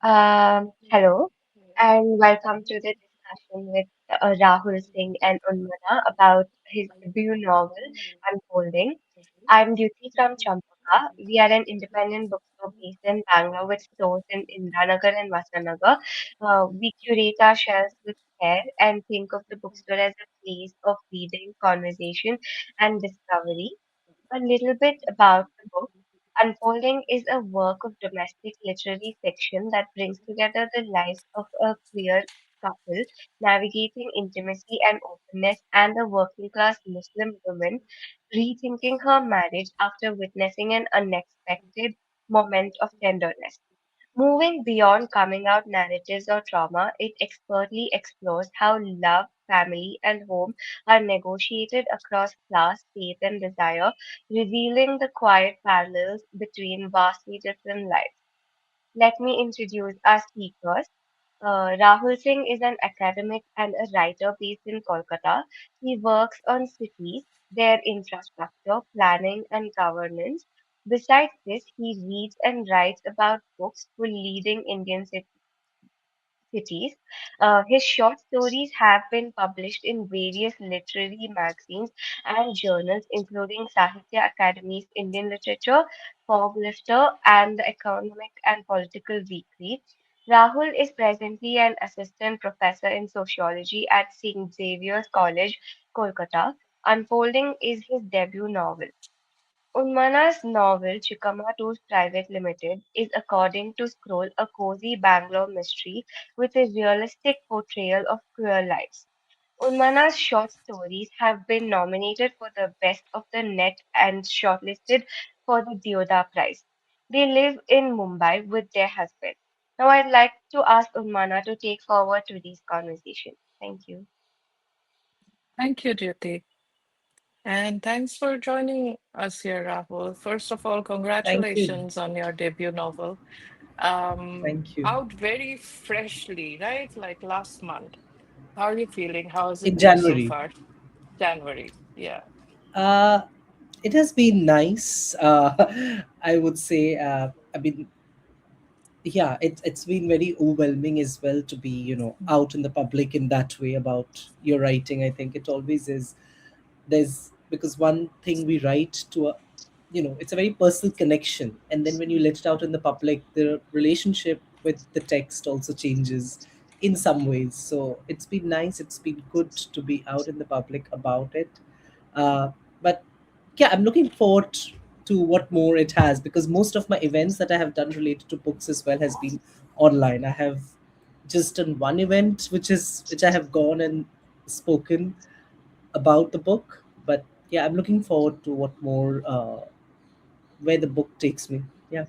Hello, and welcome to the discussion with Rahul Singh and Unmana about his debut novel, Unfolding. I'm Duty from Champaca. We are an independent bookstore based in Bangalore with stores in Indranagar and Vasanagar. We curate our shelves with care and think of the bookstore as a place of reading, conversation, and discovery. A little bit about the book. Unfolding is a work of domestic literary fiction that brings together the lives of a queer couple navigating intimacy and openness and a working class Muslim woman rethinking her marriage after witnessing an unexpected moment of tenderness. Moving beyond coming out narratives or trauma, it expertly explores how love, family, and home are negotiated across class, faith, and desire, revealing the quiet parallels between vastly different lives. Let me introduce our speakers. Rahul Singh is an academic and a writer based in Kolkata. He works on cities, their infrastructure, planning, and governance. Besides this, he reads and writes about books for leading Indian cities. His short stories have been published in various literary magazines and journals, including Sahitya Academy's Indian Literature, Fog Lifter, and the Economic and Political Weekly. Rahul is presently an assistant professor in sociology at St. Xavier's College, Kolkata. Unfolding is his debut novel. Unmana's novel Chikama Private Limited is, according to Scroll, a cozy Bangalore mystery with a realistic portrayal of queer lives. Unmana's short stories have been nominated for the Best of the Net and shortlisted for the Deoda Prize. They live in Mumbai with their husband. Now I'd like to ask Unmana to take forward today's conversation. Thank you. Thank you, Jyoti. And thanks for joining us here, Rahul. First of all, Thank you. congratulations on your debut novel. Thank you. Out very freshly, right? Like last month. How are you feeling? How has In it been so January. far? January. Yeah. Uh, it has been nice. I would say. I mean, yeah, it's been very overwhelming as well to be, out in the public in that way about your writing. I think it always is. There's because one thing we write to a, it's a very personal connection, and then when you let it out in the public, the relationship with the text also changes in some ways. So it's been nice. It's been good to be out in the public about it. But yeah, I'm looking forward to what more it has, because most of my events that I have done related to books as well has been online. I have just done one event which I have gone and spoken about the book. But yeah, I'm looking forward to what more, where the book takes me. Yeah.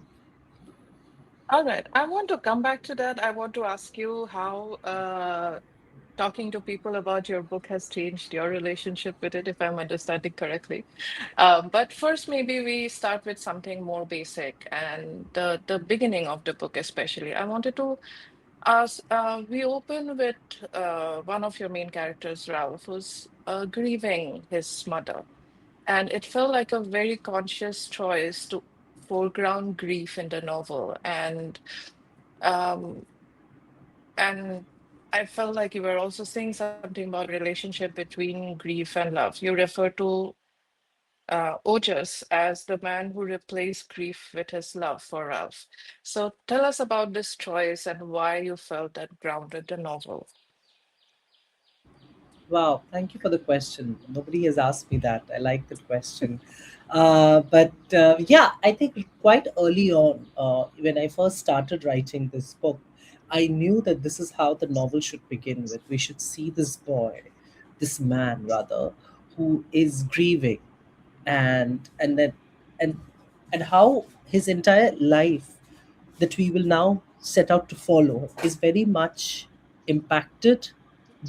All right. I want to come back to that. I want to ask you how talking to people about your book has changed your relationship with it, if I'm understanding correctly. But first, maybe we start with something more basic and the beginning of the book, especially. I wanted to ask. We open with one of your main characters, Ralph, who's grieving his mother, and it felt like a very conscious choice to foreground grief in the novel, um, and I felt like you were also saying something about relationship between grief and love. You refer to Ojas as the man who replaced grief with his love for Ralph. So tell us about this choice and why you felt that grounded the novel. Wow, thank you for the question. Nobody has asked me that. I like the question. But yeah, I think quite early on, when I first started writing this book, I knew that this is how the novel should begin with. We should see this boy, this man rather, who is grieving, and then and and how his entire life that we will now set out to follow is very much impacted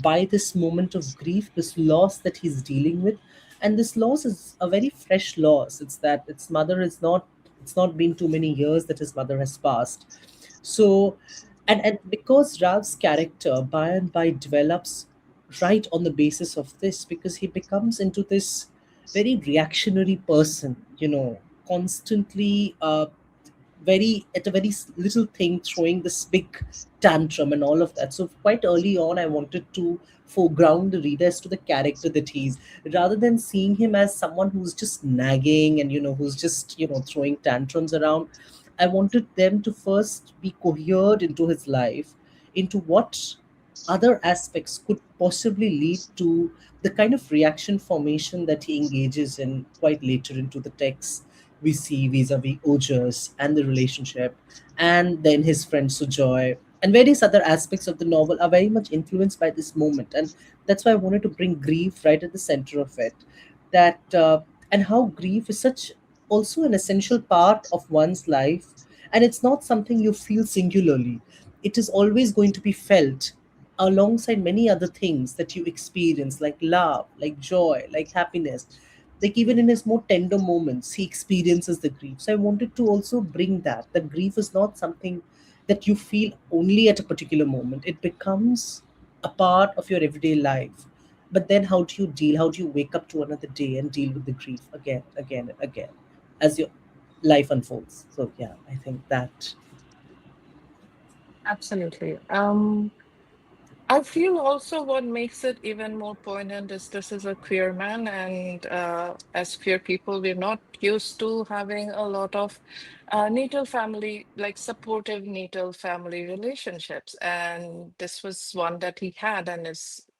by this moment of grief, this loss that he's dealing with. And this loss is a very fresh loss. It's that its mother is not, it's not been too many years that his mother has passed. So, and because Ralph's character by and by develops right on the basis of this, because he becomes into this very reactionary person, constantly very at a very little thing throwing this big tantrum and all of that. So quite early on, I wanted to foreground the reader as to the character that he's, rather than seeing him as someone who's just nagging and who's just throwing tantrums around. I wanted them to first be cohered into his life, into what other aspects could possibly lead to the kind of reaction formation that he engages in quite later into the text. We see vis-a-vis Ojas and the relationship, and then his friend Sujoy, and various other aspects of the novel are very much influenced by this moment. And that's why I wanted to bring grief right at the center of it. That and how grief is such also an essential part of one's life, and it's not something you feel singularly. It is always going to be felt alongside many other things that you experience, like love, like joy, like happiness. Like even in his more tender moments, he experiences the grief. So I wanted to also bring that grief is not something that you feel only at a particular moment. It becomes a part of your everyday life. But then how do you deal? How do you wake up to another day and deal with the grief again, again, and again as your life unfolds? So yeah, I think that. Absolutely. I feel also what makes it even more poignant is this is a queer man, and as queer people, we're not used to having a lot of natal family, like supportive natal family relationships. And this was one that he had, and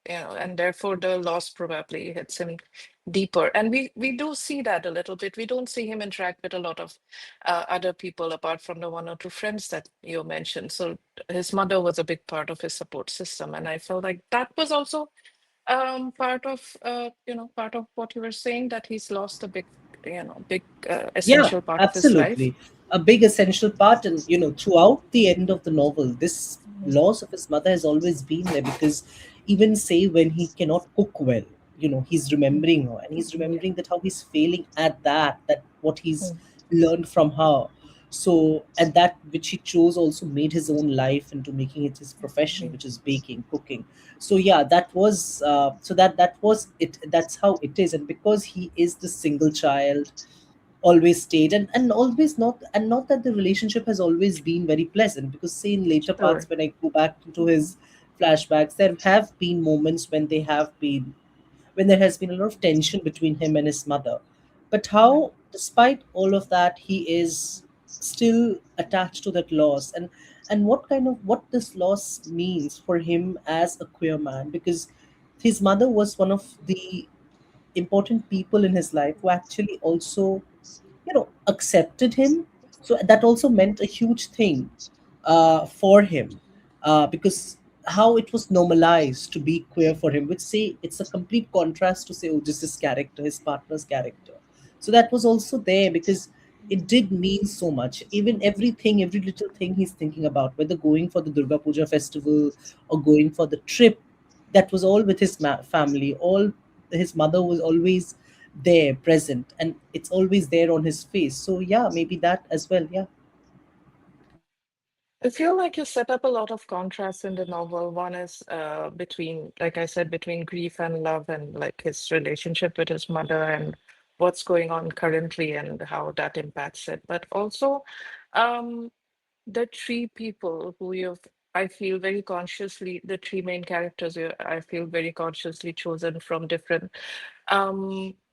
and therefore the loss probably hits him deeper. And we do see that a little bit. We don't see him interact with a lot of other people apart from the one or two friends that you mentioned. So his mother was a big part of his support system, and I felt like that was also part of part of what you were saying, that he's lost a big Yeah, essential part of his life. absolutely. A big essential part. And, throughout the end of the novel, this Mhm. loss of his mother has always been there because even say when he cannot cook well, he's remembering her and he's remembering that how he's failing at that what he's Mhm. learned from her. So, and that which he chose also made his own life into making it his profession, which is baking, cooking. So yeah, that was that was it. That's how it is. And because he is the single child, always stayed, and always not that the relationship has always been very pleasant, because say in later parts Sure. when I go back into his flashbacks, there have been moments when they have been when there has been a lot of tension between him and his mother. But Right. how, despite all of that, he is still attached to that loss. And what this loss means for him as a queer man, because his mother was one of the important people in his life who actually also accepted him. So that also meant a huge thing for him, because how it was normalized to be queer for him, which say it's a complete contrast to say Ojas's character, his partner's character. So that was also there because it did mean so much. Even everything, every little thing he's thinking about, whether going for the Durga Puja festival or going for the trip, that was all with his family. All his mother was always there, present, and it's always there on his face. So yeah, maybe that as well. Yeah. I feel like you set up a lot of contrasts in the novel. One is between, like I said, between grief and love, and like his relationship with his mother and what's going on currently and how that impacts it. But also, um, the three people who you've, I feel very consciously, the three main characters I feel very consciously chosen from different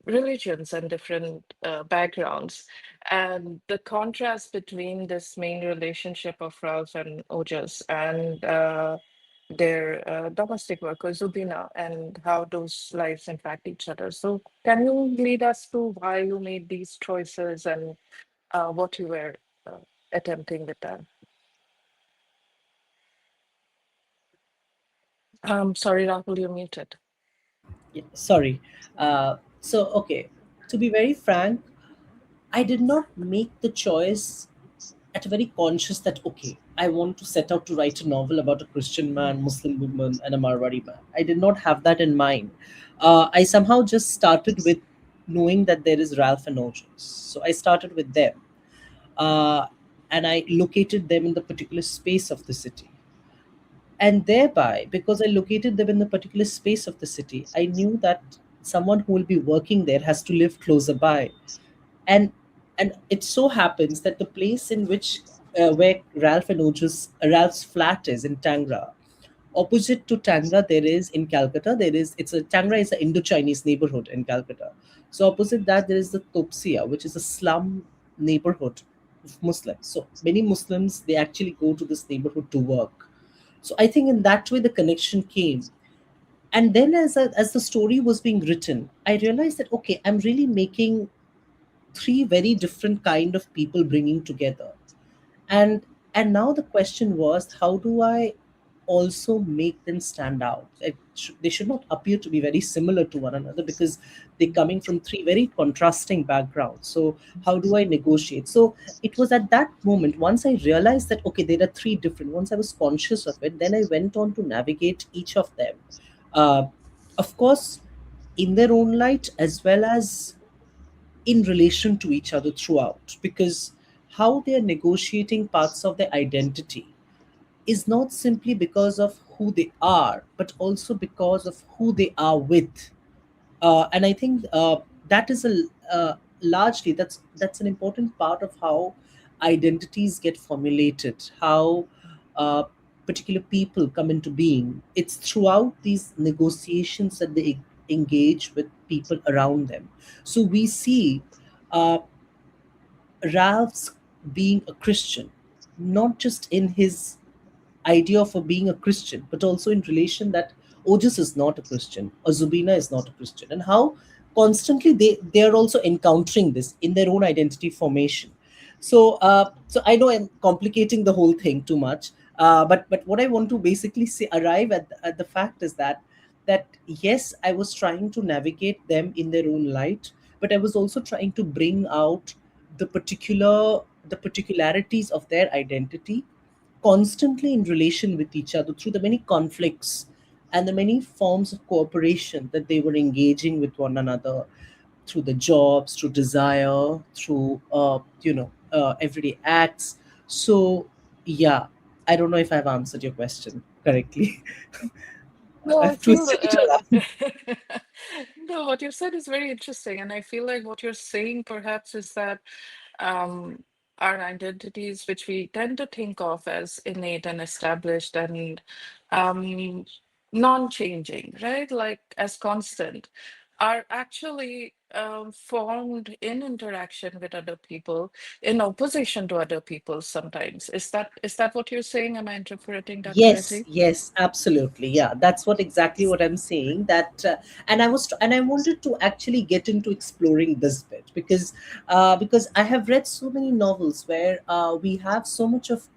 religions and different backgrounds. And the contrast between this main relationship of Ralph and Ojas and their domestic worker, Zubina, and how those lives impact each other. So, can you lead us to why you made these choices and what you were uh, attempting with that? Sorry, Rahul, you're muted. Yeah, sorry. So okay, to be very frank, I did not make the choice at a very conscious that okay, I want to set out to write a novel about a Christian man, Muslim woman, and a Marwari man. I did not have that in mind. I somehow just started with knowing that there is Ralph and Ojas, so I started with them, uh, and I located them in the particular space of the city. And thereby, because I located them in the particular space of the city, I knew that someone who will be working there has to live closer by. And And it so happens that the place in which where Ralph's flat is in Tangra, opposite to Tangra, there is in Calcutta, there is it's a Tangra is an Indo-Chinese neighborhood in Calcutta. So opposite that there is the Topsia, which is a slum neighborhood of Muslims. So many Muslims, they actually go to this neighborhood to work. So I think in that way the connection came. And then as the story was being written, I realized that okay, I'm really making three very different kind of people bringing together. And and now the question was, how do I also make them stand out? They should not appear to be very similar to one another, because they're coming from three very contrasting backgrounds. So how do I negotiate? So it was at that moment, once I realized that okay, there are three different, once I was conscious of it, then I went on to navigate each of them, uh, of course, in their own light, as well as in relation to each other throughout, because how they are negotiating parts of their identity is not simply because of who they are, but also because of who they are with. And I think that is largely that's an important part of how identities get formulated, how uh, particular people come into being. It's throughout these negotiations that they engage with people around them. So we see uh, Ralph's being a Christian, not just in his idea of being a Christian, but also in relation that Ojas is not a Christian or Zubina is not a Christian, and how constantly they are also encountering this in their own identity formation. So I know I'm complicating the whole thing too much, but what I want to basically say, arrive at the fact is that yes, I was trying to navigate them in their own light, but I was also trying to bring out the particularities of their identity constantly in relation with each other through the many conflicts and the many forms of cooperation that they were engaging with one another, through the jobs, through desire, through everyday acts. So yeah, I don't know if I've answered your question correctly. No, I I've feel twisted it around. no, what you said is very interesting, and I feel like what you're saying perhaps is that um, our identities, which we tend to think of as innate and established and um, non-changing, right? Like as constant, are actually formed in interaction with other people, in opposition to other people sometimes. Is that what you're saying? Am I interpreting that Yes, correctly? yes, absolutely. Yeah, that's what exactly what I'm saying. And I wanted to actually get into exploring this bit, because I have read so many novels where we have so much of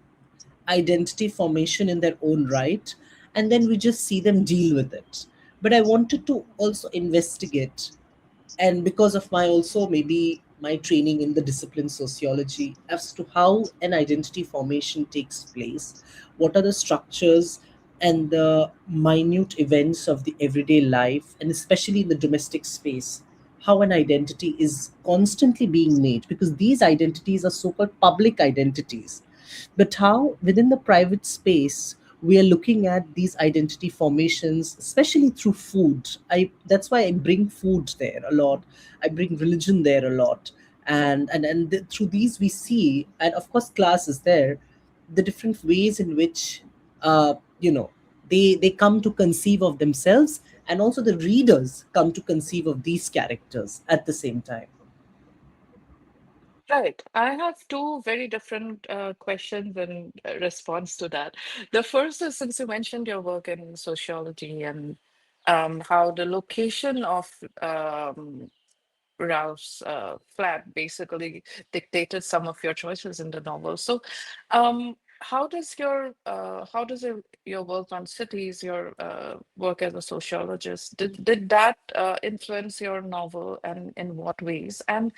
identity formation in their own right, and then we just see them deal with it. But I wanted to also investigate, and because of my also maybe my training in the discipline sociology, as to how an identity formation takes place, what are the structures and the minute events of the everyday life, and especially in the domestic space, how an identity is constantly being made, because these identities are so-called public identities, but how within the private space we are looking at these identity formations, especially through food. That's why I bring food there a lot, I bring religion there a lot, and through these we see, and of course class is there, the different ways in which uh, you know they come to conceive of themselves, and also the readers come to conceive of these characters at the same time. Right. I have two very different questions in response to that. The first is, since you mentioned your work in sociology and how the location of um, Ralph's flat basically dictated some of your choices in the novel. So, how does your work on cities, your work as a sociologist, did that influence your novel, and in what ways? And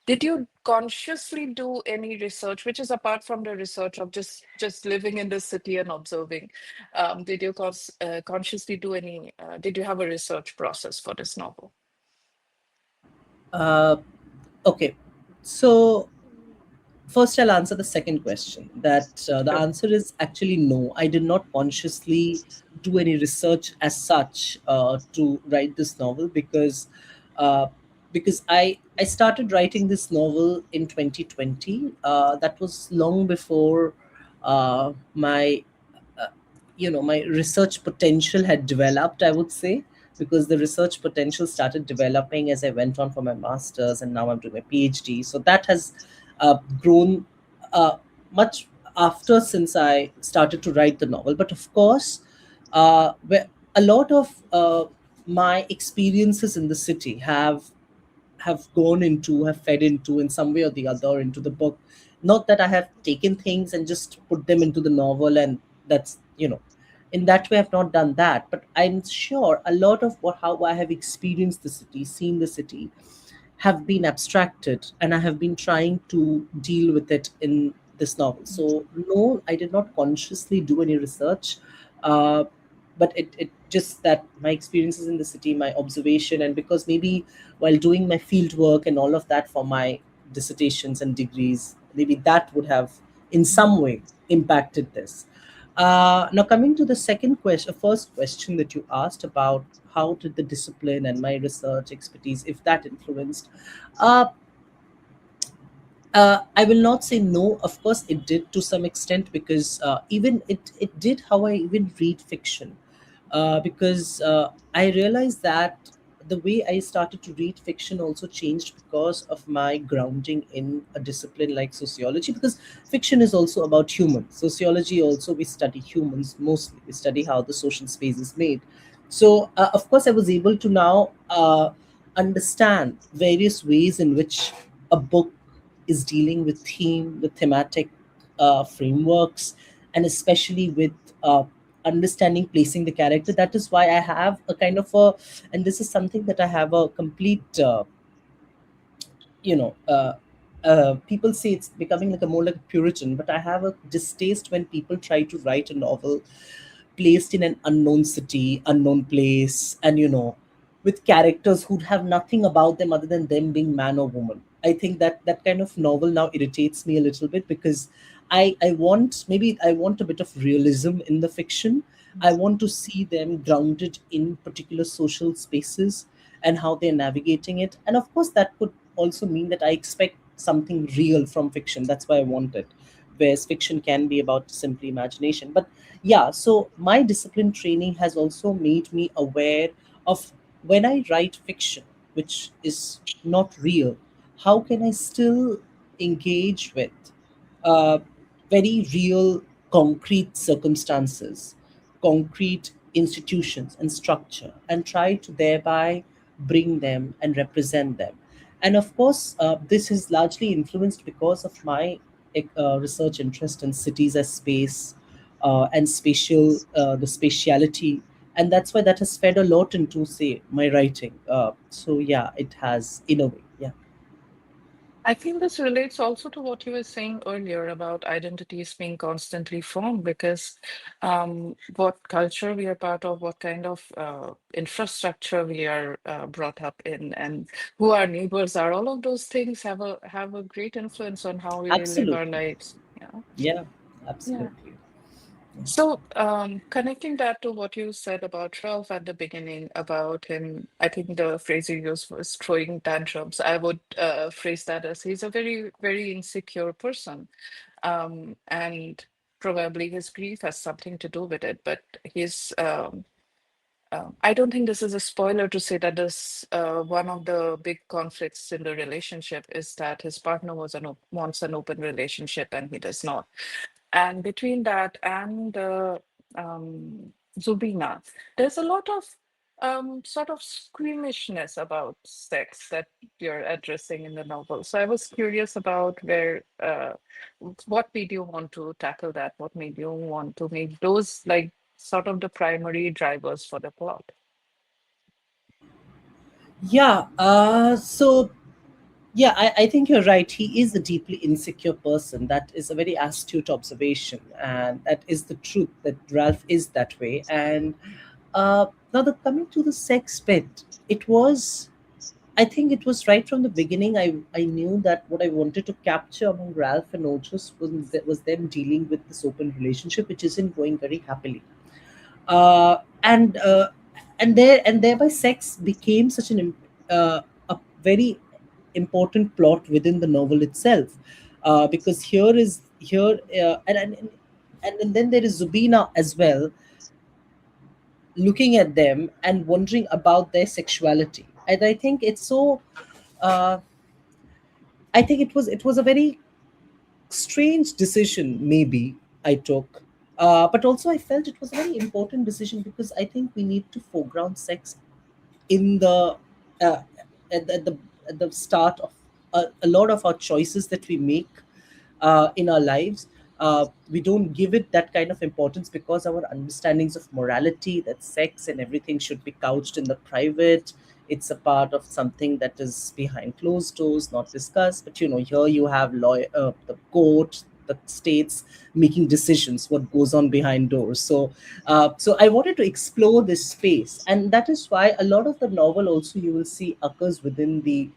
did you consciously do any research, which is apart from the research of just living in the city and observing? Did you consciously do any? Did you have a research process for this novel? uh, okay, so first, I'll answer the second question. That the Sure. answer is actually no. I did not consciously do any research as such to write this novel, because I started writing this novel in 2020. That was long before my uh, my research potential had developed, I would say, because the research potential started developing as I went on for my masters, and now I'm doing my PhD. So that has grown uh, much after, since I started to write the novel. But of course, a lot of my experiences in the city have gone into, have fed into, in some way or the other, into the book. Not that I have taken things and just put them into the novel, and that's, in that way I've not done that. But I'm sure a lot of what how I have experienced the city, seen the city, have been abstracted, and I have been trying to deal with it in this novel. So no, I did not consciously do any research, uh, but it just that my experiences in the city, my observation, and because maybe while doing my field work and all of that for my dissertations and degrees, maybe that would have in some way impacted this. Now, coming to the first question that you asked about how did the discipline and my research expertise, if that influenced, uh, I will not say no. Of course, it did to some extent, because even it did how I even read fiction. Because I realized that the way I started to read fiction also changed because of my grounding in a discipline like sociology. Because fiction is also about humans. Sociology also, we study humans mostly. We study how the social space is made. So of course, I was able to now understand various ways in which a book is dealing with with thematic frameworks, and especially with understanding placing the character. That is why I have a kind of a, and this is something that I have a complete you know uh, people say it's becoming like a more like a Puritan, but I have a distaste when people try to write a novel placed in an unknown city, unknown place, and with characters who have nothing about them other than them being man or woman. I think that that kind of novel now irritates me a little bit, because I want a bit of realism in the fiction. I want to see them grounded in particular social spaces and how they're navigating it. And of course, that could also mean that I expect something real from fiction. That's why I want it. Whereas fiction can be about simply imagination. But yeah, so my discipline training has also made me aware of, when I write fiction which is not real, how can I still engage with uh, very real, concrete circumstances, concrete institutions and structure, and try to thereby bring them and represent them. And of course, this is largely influenced because of my research interest in cities as space, and the spatiality, and that's why that has fed a lot into, say, my writing. So yeah, it has, in a way. Yeah, I think this relates also to what you were saying earlier about identities being constantly formed, because what culture we are part of, what kind of infrastructure we are brought up in, and who our neighbors are, all of those things have a great influence on how we live our absolutely. lives. Yeah. Yeah, Yeah. absolutely. So, connecting that to what you said about Ralph at the beginning, about him, I think the phrase you used was throwing tantrums. I would phrase that as he's a very, very insecure person. And probably his grief has something to do with it, but I don't think this is a spoiler to say that this one of the big conflicts in the relationship is that his partner wants an open relationship and he does not. And between that and Zubina, there's a lot of sort of squeamishness about sex that you're addressing in the novel. So I was curious about what made you want to tackle that? What made you want to make those like sort of the primary drivers for the plot? Yeah. So yeah, I think you're right. He is a deeply insecure person. That is a very astute observation, and that is the truth, that Ralph is that way. And now, coming to the sex bit, it was. I think it was right from the beginning. I knew that what I wanted to capture among Ralph and Ojas was them dealing with this open relationship, which isn't going very happily. Uh, and and thereby sex became such a very important plot within the novel itself, because here is here and then there is Zubina as well, looking at them and wondering about their sexuality. And I think it's so. Uh, I think it was a very strange decision, maybe I took, but also I felt it was a very important decision because I think we need to foreground sex in the uh, at the start of a lot of our choices that we make in our lives. We don't give it that kind of importance because our understandings of morality, that sex and everything should be couched in the private. It's a part of something that is behind closed doors, not discussed. But here you have the court, the states making decisions what goes on behind doors. So I wanted to explore this space, and that is why a lot of the novel also you will see occurs within the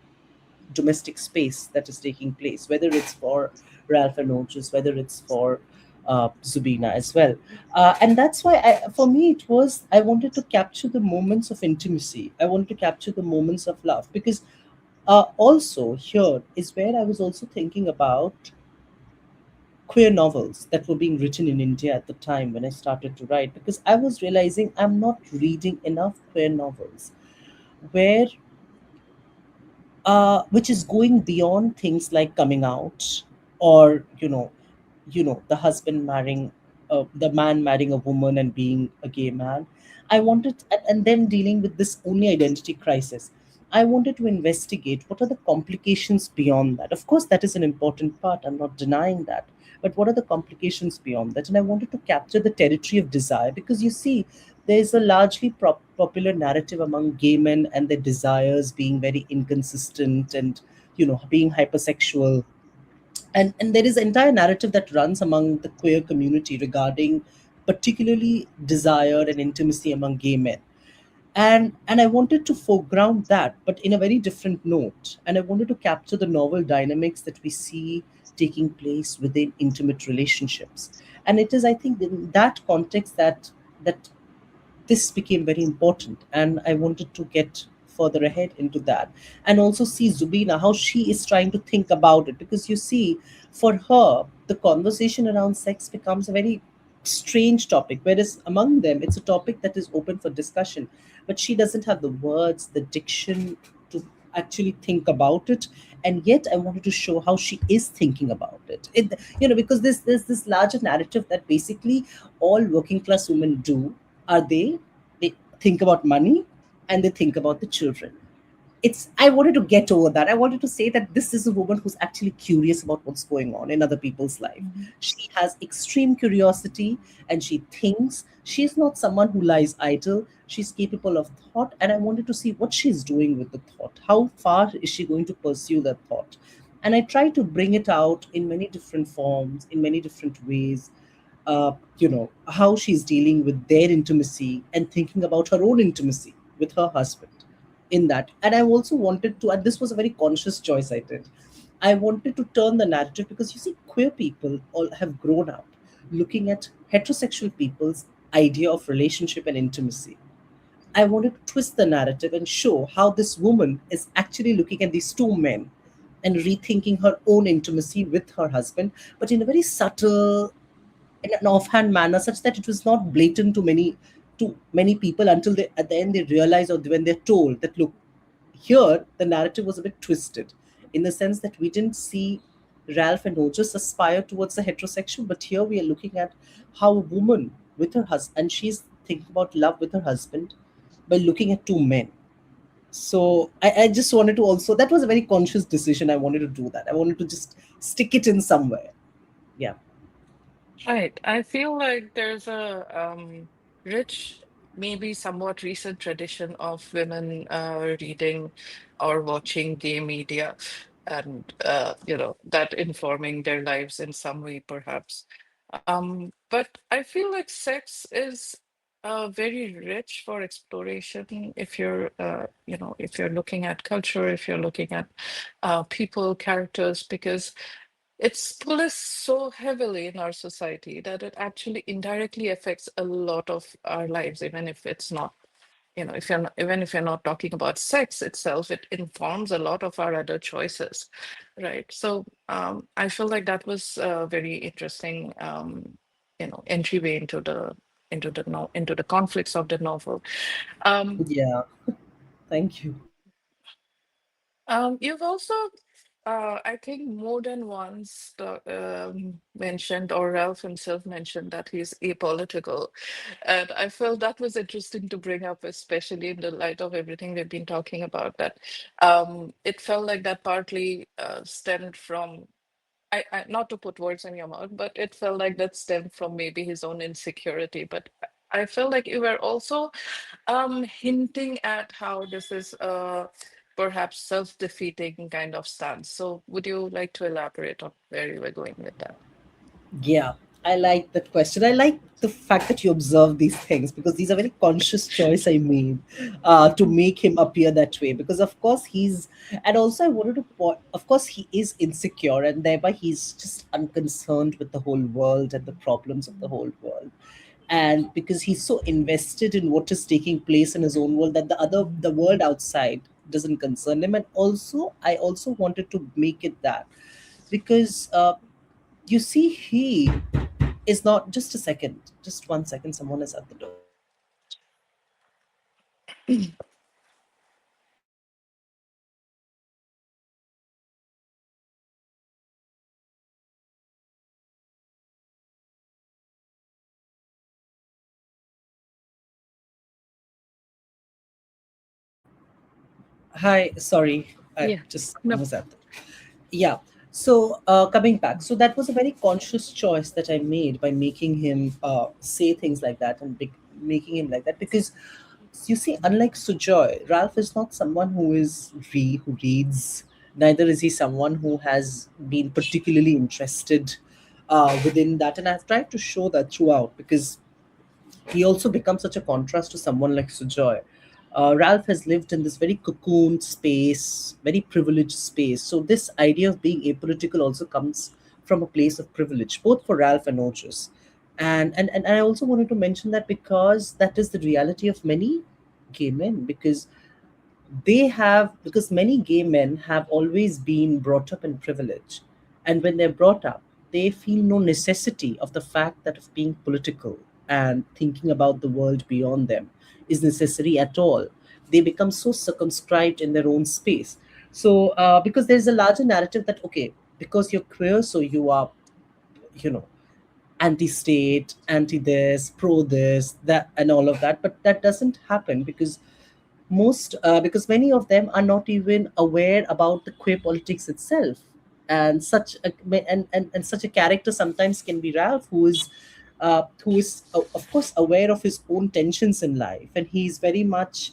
domestic space that is taking place, whether it's for Ralph and Ojas, whether it's for Zubina as well. And that's why, for me, it was I wanted to capture the moments of intimacy. I wanted to capture the moments of love because also here is where I was also thinking about queer novels that were being written in India at the time when I started to write, because I was realizing I'm not reading enough queer novels where which is going beyond things like coming out, or the husband marrying the man marrying a woman and being a gay man. I wanted and them dealing with this only identity crisis. I wanted to investigate what are the complications beyond that. Of course, that is an important part, I'm not denying that, but what are the complications beyond that? And I wanted to capture the territory of desire, because you see there's a largely popular narrative among gay men and their desires being very inconsistent and being hypersexual. And there is an entire narrative that runs among the queer community regarding particularly desire and intimacy among gay men. And I wanted to foreground that, but in a very different note. And I wanted to capture the novel dynamics that we see taking place within intimate relationships. And it is, I think, in that context that this became very important, and I wanted to get further ahead into that, and also see Zubina how she is trying to think about it, because you see, for her the conversation around sex becomes a very strange topic, whereas among them it's a topic that is open for discussion, but she doesn't have the words, the diction to actually think about it. And yet I wanted to show how she is thinking about it, because there's this larger narrative that basically all working class women do are they think about money and they think about the children. It's I wanted to get over that. I wanted to say that this is a woman who's actually curious about what's going on in other people's life. She has extreme curiosity and she thinks. She's not someone who lies idle. She's capable of thought, and I wanted to see what she's doing with the thought. How far is she going to pursue that thought? And I try to bring it out in many different forms, in many different ways. How she's dealing with their intimacy and thinking about her own intimacy with her husband in that. And I also wanted to, and this was a very conscious choice I did, I wanted to turn the narrative, because you see, queer people all have grown up looking at heterosexual people's idea of relationship and intimacy. I wanted to twist the narrative and show how this woman is actually looking at these two men and rethinking her own intimacy with her husband, but in a very subtle, in an offhand manner, such that it was not blatant to many people, until they at the end they realize, or when they're told that, look, here the narrative was a bit twisted, in the sense that we didn't see Ralph and Ojas aspire towards the heterosexual, but here we are looking at how a woman with her husband, and she's thinking about love with her husband by looking at two men. So I just wanted to also, that was a very conscious decision. I wanted to do that. I wanted to just stick it in somewhere. Yeah. Right. I feel like there's a rich, maybe somewhat recent tradition of women reading or watching gay media, and that informing their lives in some way, perhaps. But I feel like sex is very rich for exploration if you're looking at culture, if you're looking at people, characters, because it's policed so heavily in our society that it actually indirectly affects a lot of our lives, even if it's not. if you're not, even if you're not talking about sex itself, it informs a lot of our other choices, right? So I feel like that was a very interesting, entryway into the conflicts of the novel. Um, Yeah, thank you. you've also, I think, more than once mentioned, or Ralph himself mentioned, that he's apolitical. And I felt that was interesting to bring up, especially in the light of everything we've been talking about. That it felt like that partly stemmed from, not to put words in your mouth, but it felt like that stemmed from maybe his own insecurity. But I felt like you were also hinting at how this is a perhaps self-defeating kind of stance. So would you like to elaborate on where you were going with that? Yeah, I like that question. I like the fact that you observe these things because these are very conscious choice I made to make him appear that way. Because of course he's, and also I wanted to point. Of course he is insecure, and thereby he's just unconcerned with the whole world and the problems of the whole world. And because he's so invested in what is taking place in his own world that the world outside doesn't concern him. And also I also wanted to make it that because you see, he is not, just a second, just 1 second, someone is at the door. Hi, sorry, I Yeah. just No. someone was at the, yeah. So coming back, so that was a very conscious choice that I made by making him say things like that and making him like that because you see, unlike Sujoy, Ralph is not someone who reads. Neither is he someone who has been particularly interested within that, and I've tried to show that throughout because he also becomes such a contrast to someone like Sujoy. Ralph has lived in this very cocooned space, very privileged space. So this idea of being apolitical also comes from a place of privilege, both for Ralph and Ojas. And I also wanted to mention that because that is the reality of many gay men, because many gay men have always been brought up in privilege, and when they're brought up they feel no necessity of the fact that of being political and thinking about the world beyond them is necessary at all. They become so circumscribed in their own space. So because there's a larger narrative that, okay, because you're queer, so you are, you know, anti-state, anti-this, pro this, that, and all of that. But that doesn't happen because many of them are not even aware about the queer politics itself. And such a character sometimes can be Ralph, who is of course aware of his own tensions in life, and he's very much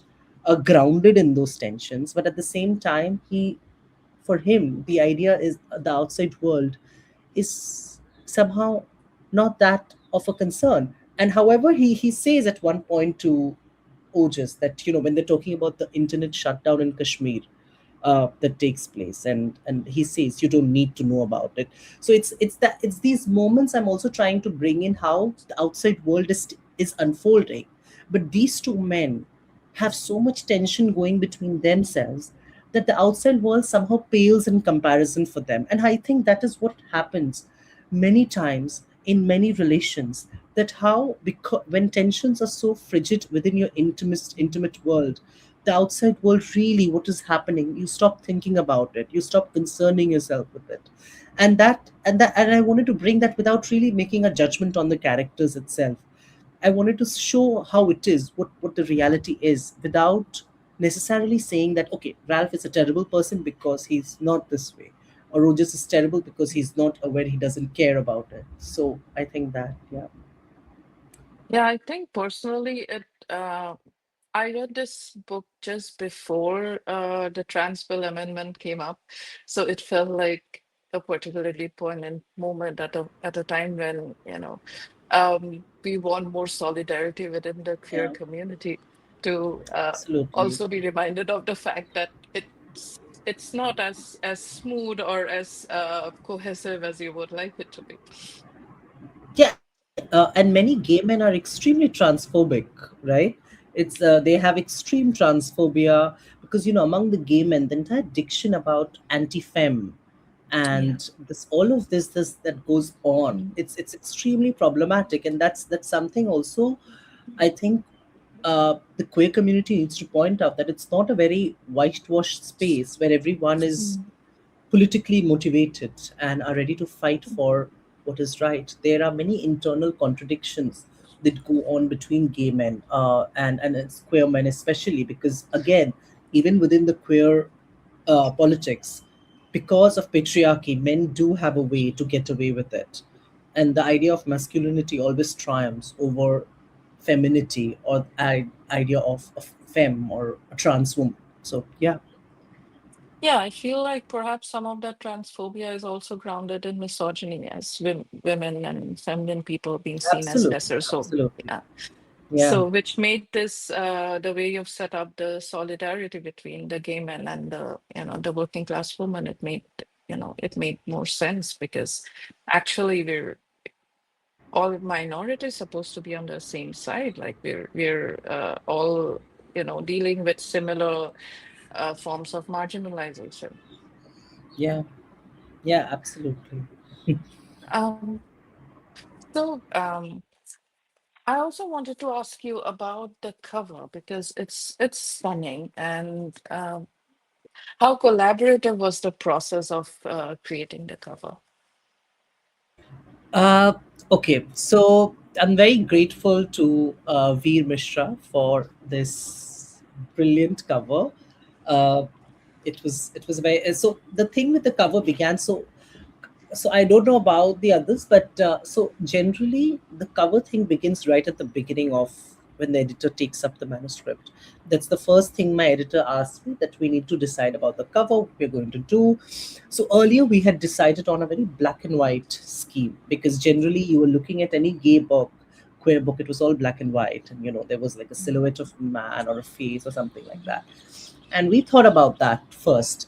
grounded in those tensions. But at the same time, for him, the idea is the outside world is somehow not that of a concern. And however, he says at one point to Ojas that, when they're talking about the internet shutdown in Kashmir that takes place, and he says you don't need to know about it. So it's these moments I'm also trying to bring in how the outside world is unfolding, but these two men have so much tension going between themselves that the outside world somehow pales in comparison for them. And I think that is what happens many times in many relations, that how, because when tensions are so frigid within your intimate world, the outside world, really what is happening, you stop thinking about it, you stop concerning yourself with it. And I wanted to bring that without really making a judgment on the characters itself. I wanted to show how it is, what the reality is, without necessarily saying that, okay, Ralph is a terrible person because he's not this way, or Rogers is terrible because he's not aware, he doesn't care about it. So I think that, yeah. Yeah, I think personally, I read this book just before the trans bill amendment came up, so it felt like a particularly poignant moment at a time when we want more solidarity within the queer Yeah, community to absolutely. also be reminded of the fact that it's not as smooth or as cohesive as you would like it to be. Yeah, and many gay men are extremely transphobic, right? It's they have extreme transphobia because among the gay men, the entire diction about anti-fem Yeah. and this all of this that goes on. Mm. It's extremely problematic, and that's something also I think the queer community needs to point out that it's not a very whitewashed space where everyone is Mm. politically motivated and are ready to fight for what is right. There are many internal contradictions that go on between gay men and it's queer men, especially because, again, even within the queer politics, because of patriarchy, men do have a way to get away with it. And the idea of masculinity always triumphs over femininity or idea of femme or a trans woman. So, yeah, Yeah, I feel like perhaps some of that transphobia is also grounded in misogyny, as women and feminine people being seen as absolutely, lesser. So, absolutely. yeah. Yeah. So, which made this the way you've set up the solidarity between the gay men and the working class woman. It made more sense because actually we're all minorities supposed to be on the same side. Like we're all dealing with similar forms of marginalization. Yeah, yeah, absolutely. Um, so I also wanted to ask you about the cover because it's stunning and how collaborative was the process of creating the cover? Uh, okay, so I'm very grateful to Veer Mishra for this brilliant cover. Uh, it was very so the thing with the cover began so I don't know about the others, but so generally the cover thing begins right at the beginning of when the editor takes up the manuscript. That's the first thing my editor asked me, that we need to decide about the cover, what we're going to do. So earlier we had decided on a very black and white scheme because generally you were looking at any gay book, queer book, it was all black and white, and there was like a silhouette of a man or a face or something like that. And we thought about that first.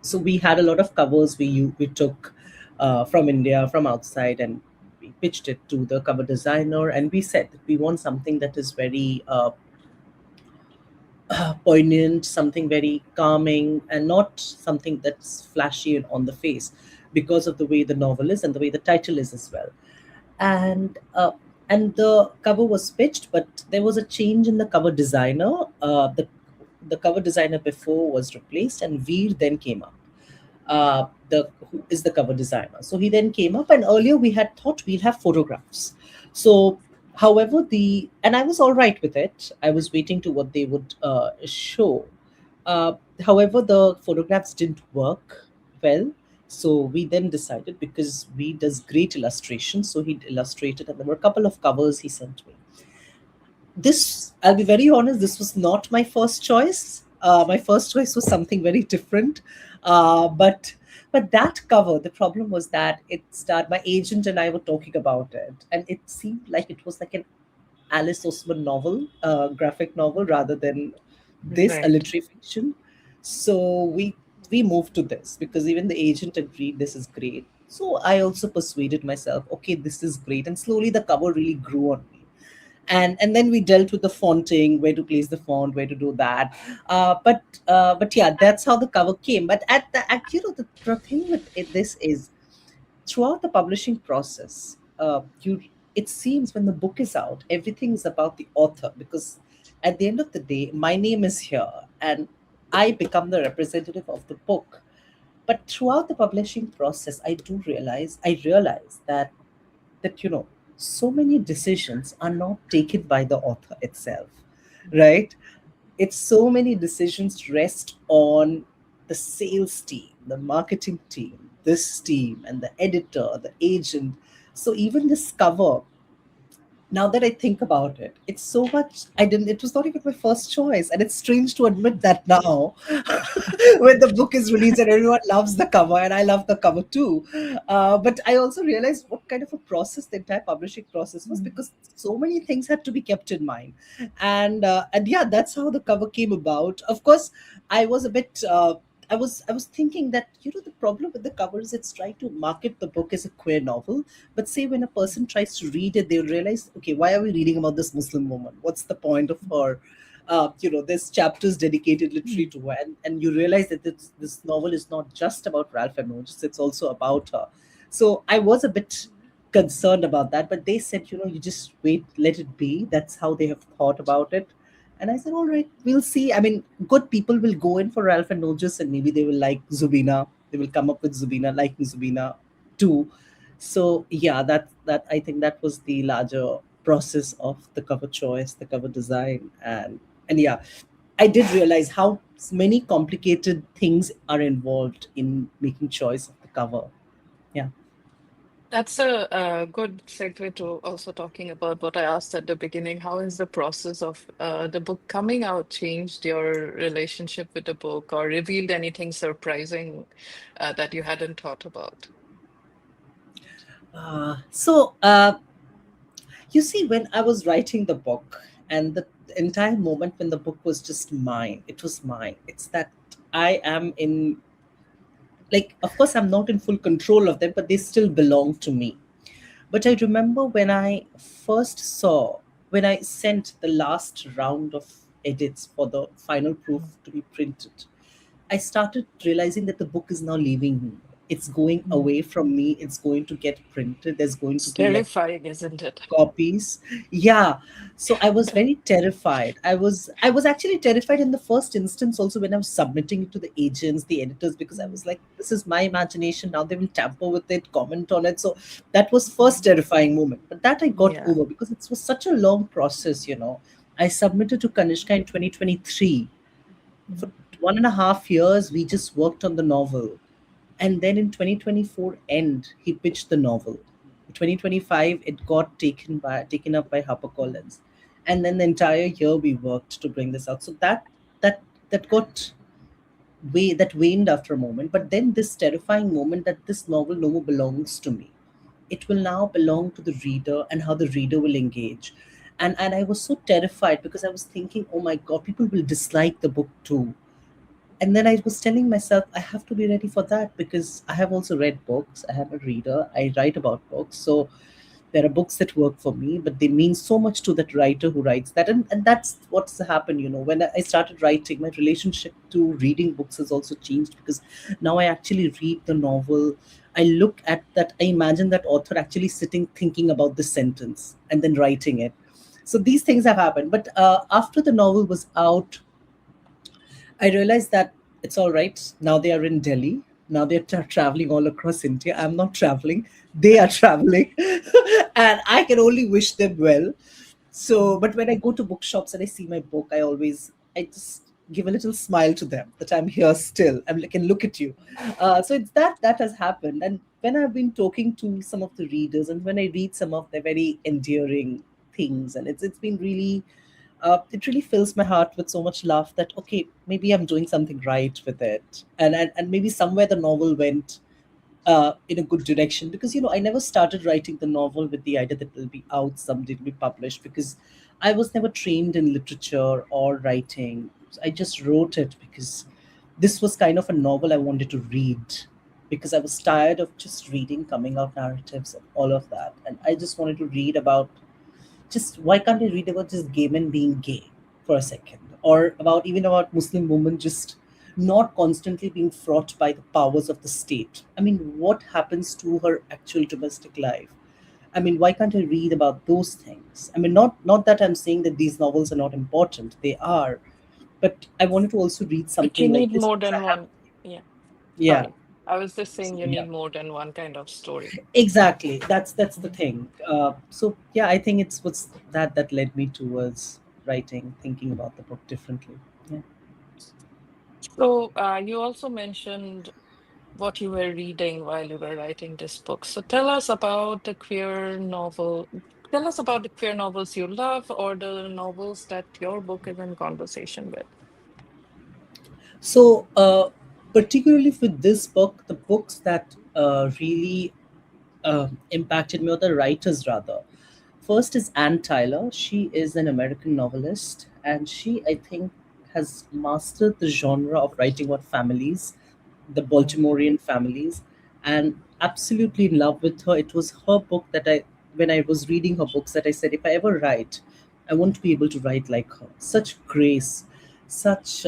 So we had a lot of covers we took from India, from outside, and we pitched it to the cover designer, and we said that we want something that is very poignant, something very calming, and not something that's flashy and on the face, because of the way the novel is and the way the title is as well. And the cover was pitched, but there was a change in the cover designer. The cover designer before was replaced, and Veer then came up, the who is the cover designer. So he then came up, and earlier we had thought we'll have photographs. So, however, the and I was all right with it. I was waiting to what they would show. Uh, However, the photographs didn't work well. So we then decided, because we does great illustration, so he illustrated, and there were a couple of covers he sent me. This, I'll be very honest, this was not my first choice. My first choice was something very different. But that cover, the problem was that it started, my agent and I were talking about it, and it seemed like it was like an Alice Osman novel, graphic novel, rather than this, a Right. literary fiction. So we moved to this because even the agent agreed this is great. So I also persuaded myself, okay, this is great, and slowly the cover really grew on me. And then we dealt with the fonting, where to place the font, where to do that. But yeah, that's how the cover came. But the thing with this is, throughout the publishing process, you it seems when the book is out, everything is about the author, because at the end of the day, my name is here, and I become the representative of the book. But throughout the publishing process, I realize that so many decisions are not taken by the author itself, right? It's so many decisions rest on the sales team, the marketing team, this team, and the editor, the agent. So even this cover, now that I think about it, it's so much. It was not even my first choice. And it's strange to admit that now, when the book is released and everyone loves the cover, and I love the cover too. But I also realized what kind of a process the entire publishing process was, Mm. because so many things had to be kept in mind. And yeah, that's how the cover came about. Of course, I was a bit. I was thinking that the problem with the cover is it's trying to market the book as a queer novel, but say when a person tries to read it, they'll realize, okay, why are we reading about this Muslim woman? What's the point of her? There's chapters dedicated literally to her, and you realize that this novel is not just about Ralph and Ojas, it's also about her. So I was a bit concerned about that, but they said, you just wait, let it be. That's how they have thought about it. And I said, all right, we'll see. I mean, good people will go in for Ralph and Nojas, and maybe they will like Zubina. They will come up with Zubina, liking Zubina too. So yeah, that I think that was the larger process of the cover choice, the cover design, and yeah, I did realize how many complicated things are involved in making choice of the cover. Yeah. That's a good segue to also talking about what I asked at the beginning. How has the process of the book coming out changed your relationship with the book or revealed anything surprising that you hadn't thought about? So, you see, when I was writing the book, and the entire moment when the book was just mine, it was mine. It's that I am in, like, of course, I'm not in full control of them, but they still belong to me. But I remember when I sent the last round of edits for the final proof to be printed, I started realizing that the book is now leaving me. It's going away from me. It's going to get printed. There's going to It's be like terrifying, isn't it? copies. Yeah. So I was very terrified. I was actually terrified in the first instance also when I was submitting it to the agents, the editors, because I was like, this is my imagination. Now they will tamper with it, comment on it. So that was first terrifying moment. But that I got Yeah. over because it was such a long process. I submitted to Kanishka in 2023. For 1.5 years, we just worked on the novel, and then in 2024 end he pitched the novel. 2025 it got taken up by HarperCollins, and then the entire year we worked to bring this out. So that that got that waned after a moment, but then this terrifying moment that this novel no more belongs to me. It will now belong to the reader and how the reader will engage. And I was so terrified because I was thinking, oh my god, people will dislike the book too. And then I was telling myself, I have to be ready for that because I have also read books. I am a reader. I write about books. So there are books that work for me, but they mean so much to that writer who writes that. And that's what's happened. When I started writing, my relationship to reading books has also changed because now I actually read the novel. I look at that, I imagine that author actually sitting thinking about the sentence and then writing it. So these things have happened. But after the novel was out, I realized that it's all right. Now they are in Delhi. Now they're traveling all across India. I'm not traveling. They are traveling. And I can only wish them well. So, but when I go to bookshops and I see my book, I just give a little smile to them that I'm here still. I can look at you. So it's that has happened. And when I've been talking to some of the readers and when I read some of their very endearing things, and it's been really it really fills my heart with so much love that okay, maybe I'm doing something right with it, and maybe somewhere the novel went in a good direction because I never started writing the novel with the idea that it'll be out someday to be published because I was never trained in literature or writing. I just wrote it because this was kind of a novel I wanted to read because I was tired of just reading coming out narratives and all of that, and I just wanted to read about just why can't I read about just gay men being gay for a second, or about Muslim women just not constantly being fraught by the powers of the state? I mean, what happens to her actual domestic life? I mean, why can't I read about those things? I mean, not that I'm saying that these novels are not important; they are, but I wanted to also read But you something like need this more because I than have, one. Yeah. yeah. Sorry. I was just saying So, you yeah. need more than one kind of story. Exactly. That's the Mhm. thing. So yeah, I think it's what's that led me towards writing, thinking about the book differently. Yeah. So you also mentioned what you were reading while you were writing this book. So tell us about the queer novel. Tell us about the queer novels you love or the novels that your book is in conversation with. So particularly for this book, the books that really impacted me, or the writers rather. First is Anne Tyler. She is an American novelist, and she, I think, has mastered the genre of writing about families. the Mm, Baltimorean families, and absolutely in love with her. It was her book that when I was reading her books, that I said, if I ever write, I want to be able to write like her. Such grace, such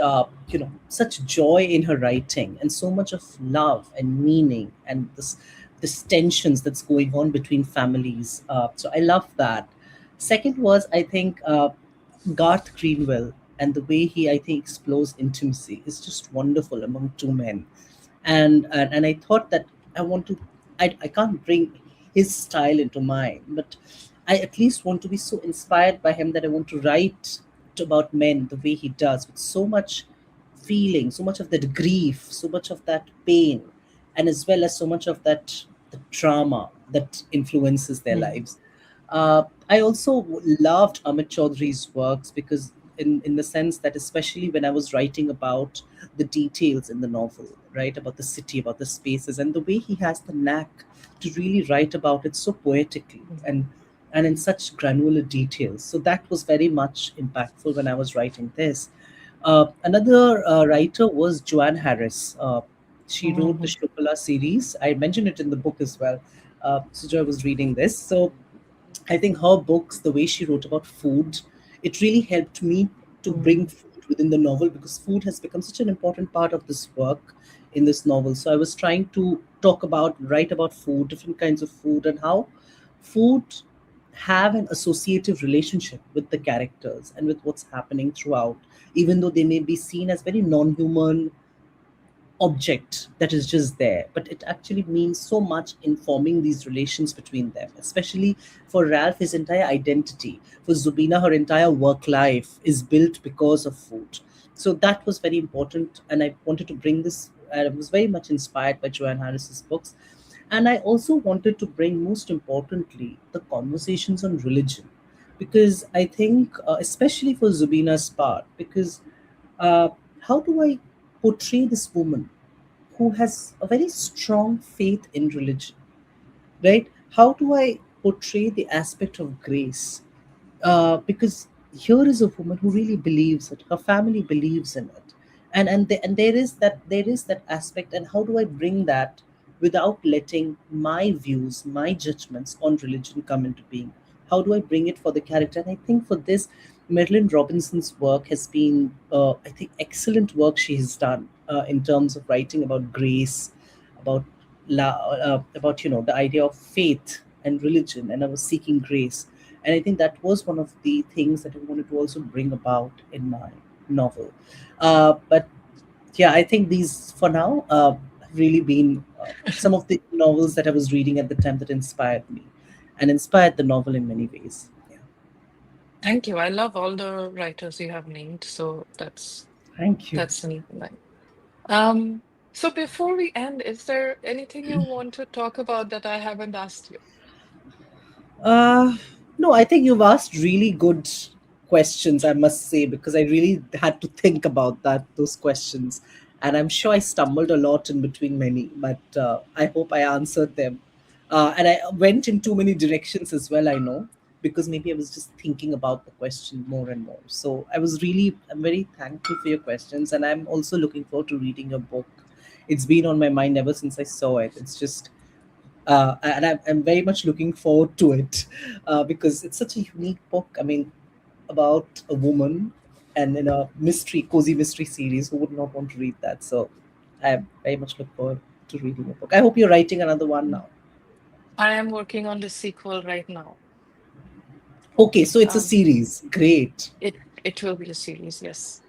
such joy in her writing, and so much of love and meaning, and this tensions that's going on between families. So I love that. Second was, I think, Garth Greenwell, and the way he, I think, explores intimacy is just wonderful among two men. And I thought that I want to, I can't bring his style into mine, but I at least want to be so inspired by him that I want to write about men the way he does, with so much feeling, so much of that grief, so much of that pain, and as well as so much of that the trauma that influences their mm, lives. I also loved Amit Chaudhary's works because, in the sense that, especially when I was writing about the details in the novel, right, about the city, about the spaces, and the way he has the knack to really write about it so poetically, mm, and in such granular details. So that was very much impactful when I was writing this. Another writer was Joanne Harris. She wrote the mhm, Shokala series. I mentioned it in the book as well. So Joy was reading this. So I think her books, the way she wrote about food, it really helped me to bring mm, food within the novel, because food has become such an important part of this work in this novel. So I was trying to write about food, different kinds of food, and how food have an associative relationship with the characters and with what's happening throughout, even though they may be seen as very non-human object that is just there, but it actually means so much in forming these relations between them, especially for Ralph. His entire identity, for Zubina, her entire work life is built because of food. So that was very important, and I wanted to bring this. I was very much inspired by Joanne Harris's books, and I also wanted to bring, most importantly, the conversations on religion, because I think, especially for Zubina's part, because uh, how do I portray this woman who has a very strong faith in religion, right? How do I portray the aspect of grace? Because here is a woman who really believes it. Her family believes in it, and there is that aspect. And how do I bring that without letting my views, my judgments on religion come into being? How do I bring it for the character? And I think for this, Marilyn Robinson's work has been, I think, excellent work she has done in terms of writing about grace, about about the idea of faith and religion, and I was seeking grace. And I think that was one of the things that I wanted to also bring about in my novel. But yeah, I think these for now have really been some of the novels that I was reading at the time that inspired me and inspired the novel in many ways. Yeah. Thank you. I love all the writers you have named, so Thank you. that's neat. Like, um, so before we end, is there anything you want to talk about that I haven't asked you? Uh, no, I think you've asked really good questions, I must say, because I really had to think about those questions. And I'm sure I stumbled a lot in between many, but I hope I answered them. And I went in too many directions as well, I know, because maybe I was just thinking about the question more and more. So I'm very thankful for your questions. And I'm also looking forward to reading your book. It's been on my mind ever since I saw it. It's just and I'm very much looking forward to it because it's such a unique book. I mean, about a woman, and in a cozy mystery series, who would not want to read that? So I very much look forward to reading the book. I hope you're writing another one now. I am working on the sequel right now. Okay, so it's a Um, series. Great. it will be a series, yes.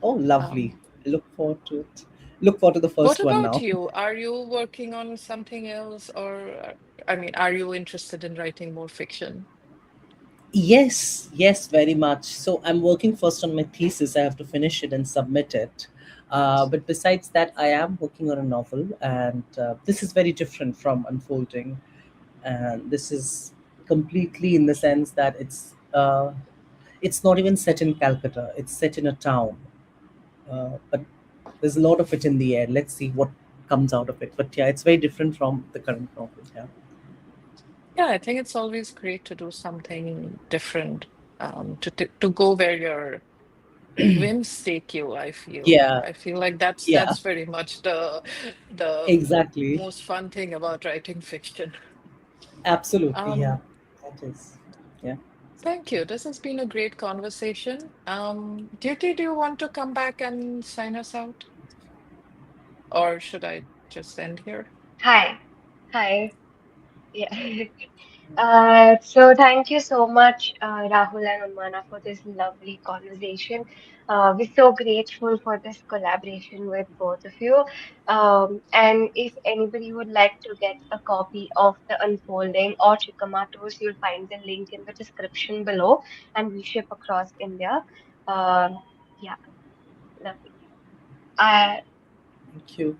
Oh, lovely. Um, I look forward to it. Look forward to the what first one about now. you? Are you working on something else, or I mean, are you interested in writing more fiction? Yes, yes, very much. So I'm working first on my thesis. I have to finish it and submit it. But besides that, I am working on a novel, and this is very different from Unfolding. And this is completely in the sense that it's not even set in Calcutta. It's set in a town, but there's a lot of it in the air. Let's see what comes out of it. But yeah, it's very different from the current novel. Yeah. Yeah, I think it's always great to do something different, to go where your whimsake you, I feel. Yeah, I feel like that's yeah, that's very much the exactly. most fun thing about writing fiction. Absolutely, yeah. Um, That is, yeah. Thank you. This has been a great conversation. Duty, do you want to come back and sign us out? Or should I just end here? Hi. Hi. Yeah. So thank you so much, Rahul and Unmana, for this lovely conversation. We're so grateful for this collaboration with both of you. And if anybody would like to get a copy of The Unfolding or Chikamatos, you'll find the link in the description below, and we ship across India. Um, yeah, lovely. Uh, Thank you.